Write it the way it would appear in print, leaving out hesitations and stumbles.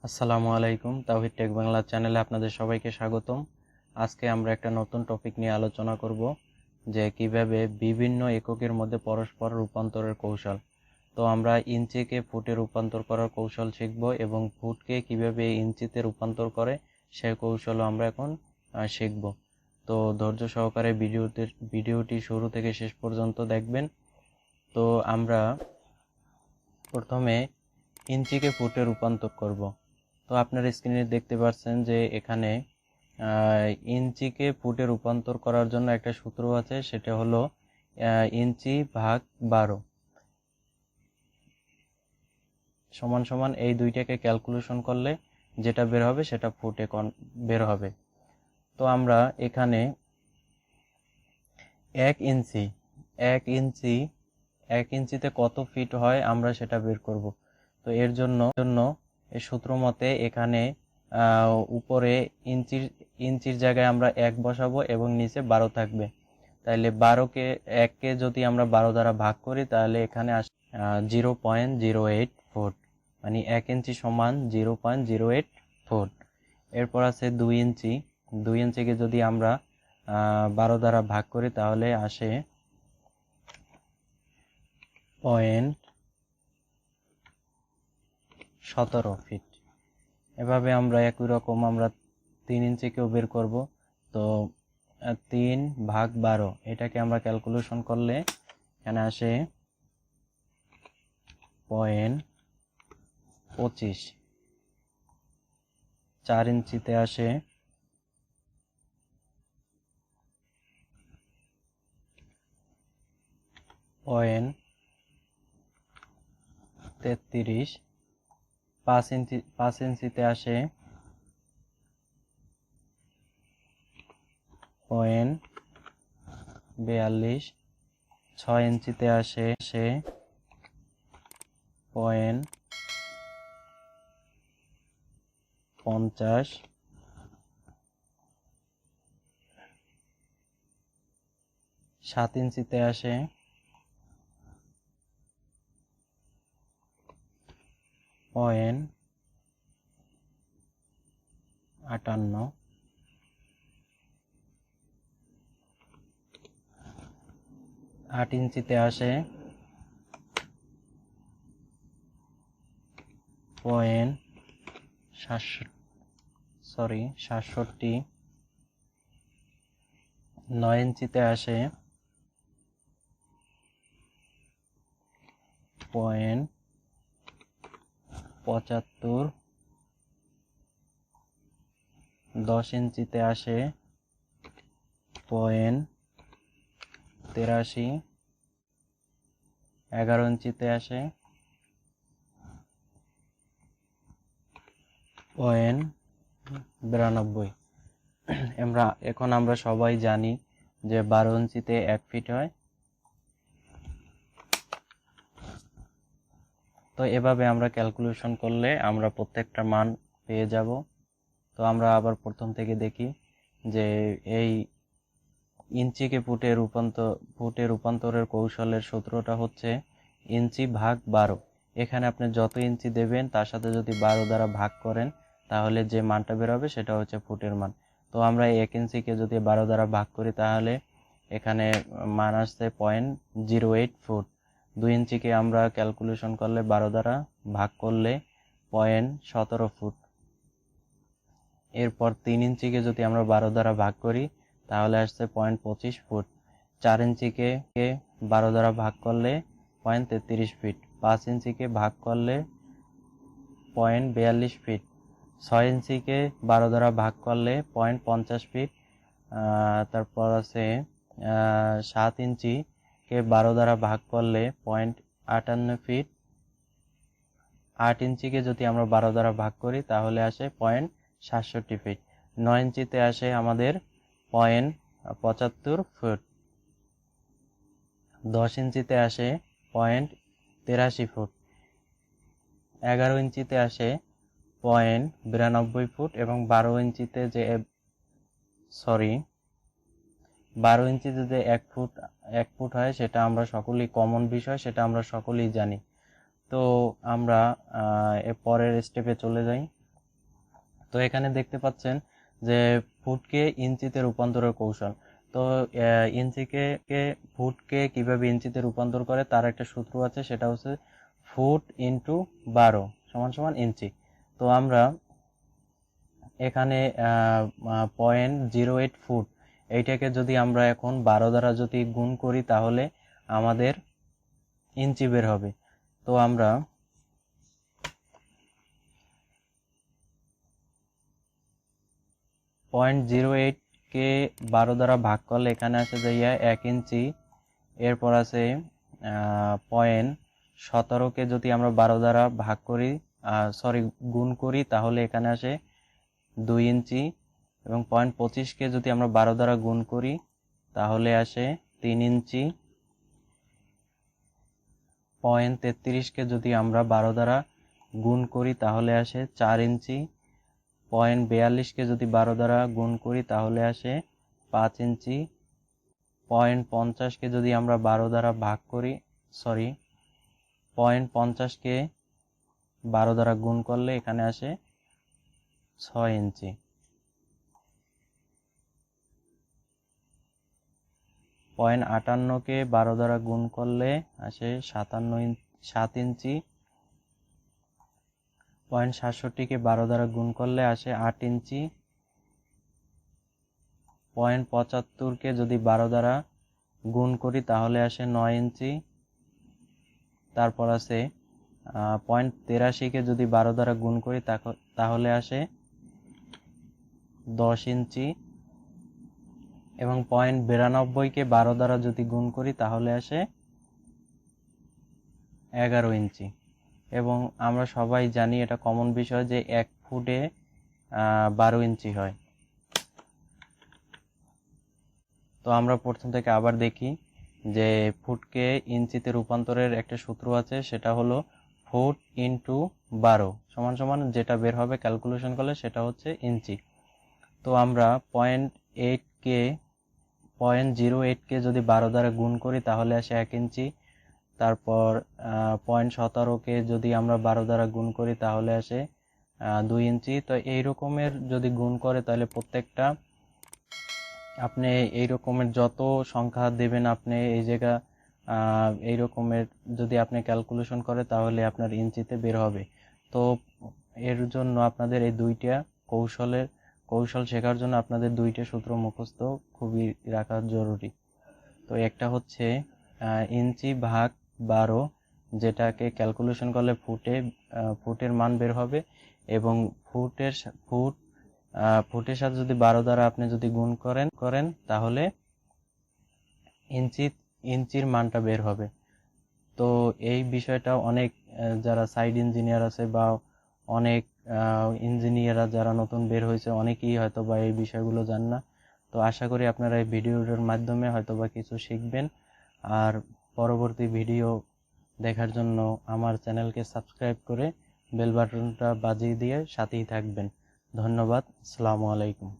আসসালামু আলাইকুম, তাওহীদ টেক বাংলা চ্যানেলে আপনাদের সবাইকে স্বাগতম। আজকে আমরা একটা নতুন টপিক নিয়ে আলোচনা করব যে কিভাবে বিভিন্ন এককের মধ্যে পরস্পর রূপান্তরের কৌশল। তো আমরা ইঞ্চিকে ফুটে রূপান্তর করার কৌশল শিখব এবং ফুটকে কিভাবে ইঞ্চিতে রূপান্তর করে সেই কৌশলও আমরা এখন শিখব। তো ধৈর্য সহকারে ভিডিওটি শুরু থেকে শেষ পর্যন্ত দেখবেন। তো আমরা প্রথমে ইঞ্চিকে ফুটে রূপান্তর করব। তো আপনারা স্ক্রিনে দেখতে পাচ্ছেন যে এখানে ইঞ্চিকে ফুটে রূপান্তর করার জন্য একটা সূত্র আছে, সেটা হলো ইঞ্চি ভাগ 12 সমান সমান এই দুইটাকে ক্যালকুলেশন করলে যেটা বের হবে সেটা ফুটে বের হবে। তো আমরা এখানে 1 ইঞ্চিতে কত ফিট হয় আমরা সেটা বের করব। তো এর জন্য এই সূত্র মতে এখানে উপরে ইঞ্চির জায়গায় আমরা 1 বসাবো এবং নিচে 12 থাকবে। তাহলে 1কে যদি আমরা 12 দ্বারা ভাগ করি তাহলে এখানে আসে 0.08 ফুট, মানে 1 ইঞ্চি সমান 0.08 ফুট। এরপর আছে 2 ইঞ্চিকে যদি আমরা 12 দ্বারা ভাগ করি তাহলে আসে 0.17 ফিট। এভাবে আমরা একই রকম আমরা 3 ইঞ্চিকেও বের করব। তো 3 ভাগ 12 এটাকে আমরা ক্যালকুলেশন করলে এখানে আসে 0.25। 4 ইঞ্চিতে আসে 0.33। 5 ইঞ্চিতে আসে 0.42। 6 ইঞ্চিতে আসে 0.50। 7 ইঞ্চিতে আসে 0.58। 8 ইঞ্চিতে আসে 0.67। 9 ইঞ্চিতে আসে 0.75। 10 ইঞ্চিতে আসে 0.83। 11 ইঞ্চিতে আসে 0.92। এখন আমরা সবাই জানি যে 12 ইঞ্চিতে 1 ফিট হয়। তো এভাবে আমরা ক্যালকুলেশন করলে আমরা প্রত্যেকটা মান পেয়ে যাব। তো আমরা আবার প্রথম থেকে দেখি যে এই ইঞ্চিকে ফুটে রূপান্তরের কৌশলের সূত্রটা হচ্ছে ইঞ্চি ভাগ 12। এখানে আপনি যত ইঞ্চি দেবেন তার সাথে যদি 12 দ্বারা ভাগ করেন তাহলে যে মানটা বের হবে সেটা হচ্ছে ফুটের মান। তো আমরা 1 ইঞ্চিকে যদি 12 দ্বারা ভাগ করি তাহলে এখানে মান আসছে 0.08 ফুট। 2 ইঞ্চিকে আমরা ক্যালকুলেশন করলে 12 দ্বারা ভাগ করলে 0.17 ফুট। এরপর 3 ইঞ্চিকে যদি আমরা 12 দ্বারা ভাগ করি তাহলে আসছে 0.25 ফুট। 4 ইঞ্চিকে 12 দ্বারা ভাগ করলে 0.33 ফিট। 5 ইঞ্চিকে ভাগ করলে 0.42 ফিট। 6 ইঞ্চিকে 12 দ্বারা ভাগ করলে 0.50 ফিট। তারপর আছে 7 ইঞ্চিকে 12 দ্বারা ভাগ করলে 0.58 ফিট। 8 ইঞ্চিকে যদি আমরা 12 দ্বারা ভাগ করি তাহলে আসে 0.67 ফিট। 9 ইঞ্চিতে আসে আমাদের 0.75 ফুট। 10 ইঞ্চিতে আসে 0.83 ফুট। 11 ইঞ্চিতে আসে 0.92 ফুট এবং 12 ইঞ্চিতে যে 1 ফুট হয় সেটা আমরা সকলেই কমন বিষয়, সেটা আমরা সকলেই জানি। তো আমরা পরের স্টেপে চলে যাই। তো এখানে দেখতে পাচ্ছেন যে ফুটকে ইঞ্চিতে রূপান্তরের কৌশল। তো ফুটকে কিভাবে ইঞ্চিতে রূপান্তর করে তার একটা সূত্র আছে, সেটা হচ্ছে ফুট ইন্টু 12 সমান সমান ইঞ্চি। তো আমরা এখানে 0.08 ফুট এইটাকে যদি আমরা এখন 12 দ্বারা যদি গুণ করি তাহলে আমাদের ইঞ্চি বের হবে। তো আমরা 0.08 কে 12 দ্বারা ভাগ করলে এখানে আসে যাইয়া 1 ইঞ্চি। এরপর আছে 0.17 কে যদি আমরা 12 দ্বারা ভাগ করি গুণ করি তাহলে এখানে আসে 2 ইঞ্চি। এবং 0.25 কে যদি আমরা 12 দ্বারা গুণ করি তাহলে আসে 3 ইঞ্চি। 0.33 কে যদি আমরা 12 দ্বারা গুণ করি তাহলে আসে 4 ইঞ্চি। 0.42 কে যদি 12 দ্বারা গুণ করি তাহলে আসে 5 ইঞ্চি। 0.50 কে যদি আমরা 12 দ্বারা ভাগ করি 0.50 কে 12 দ্বারা গুণ করলে এখানে আসে 6 ইঞ্চি। 0.58 কে 12 দ্বারা গুণ করলে আসে 7 ইঞ্চি। 0.67 কে 12 দ্বারা গুণ করলে আসে 8 ইঞ্চি। 0.75 কে যদি 12 দ্বারা গুণ করি তাহলে আসে 9 ইঞ্চি। তারপর আছে 0.83 কে যদি 12 দ্বারা গুণ করি তাহলে আসে 10 ইঞ্চি। এবং 0.92 কে 12 দ্বারা যদি গুণ করি তাহলে আসে 11 ইঞ্চি। এবং আমরা সবাই জানি এটা কমন বিষয় যে 1 ফুটে 12 ইঞ্চি হয়। তো আমরা প্রথম থেকে আবার দেখি যে ফুটকে ইঞ্চিতে রূপান্তরের একটা সূত্র আছে, সেটা হলো ফুট ইন্টু 12 সমান সমান যেটা বের হবে ক্যালকুলেশন করলে সেটা হচ্ছে ইঞ্চি। তো আমরা 0.08 কে যদি 12 দ্বারা গুণ করি তাহলে আসে 1 ইঞ্চি। তারপর 0.17 কে যদি আমরা 12 দ্বারা গুণ করি তাহলে আসে 2 ইঞ্চি। তো এই রকমের যদি গুণ করে তাহলে প্রত্যেকটা আপনি এই রকমের যত সংখ্যা দেবেন আপনি এই জায়গা এই রকমের যদি আপনি ক্যালকুলেশন করে তাহলে আপনার ইঞ্চিতে বের হবে। তো এর জন্য আপনাদের এই দুইটা কৌশল শেখার জন্য আপনাদের দুইটা সূত্র মুখস্থ খুবই রাখা জরুরি। তো একটা হচ্ছে ইঞ্চি ভাগ 12, যেটাকে ক্যালকুলেশন করলে ফুটের মান বের হবে। এবং ফুটের সাথে যদি 12 দ্বারা আপনি যদি গুণ করেন তাহলে ইঞ্চির মানটা বের হবে। তো এই বিষয়টা অনেক যারা সাইড ইঞ্জিনিয়ার আছে বা অনেক ইঞ্জিনিয়াররা যারা নতুন বের হয়েছে অনেকেই হয়তো বা এই বিষয়গুলো জান না। তো আশা করি আপনারা এই ভিডিওটার মাধ্যমে হয়তো বা কিছু শিখবেন। আর পরবর্তী ভিডিও দেখার জন্য আমার চ্যানেলকে সাবস্ক্রাইব করে বেল বাটনটা বাজিয়ে দিয়ে সাথেই থাকবেন। ধন্যবাদ। আসসালামু আলাইকুম।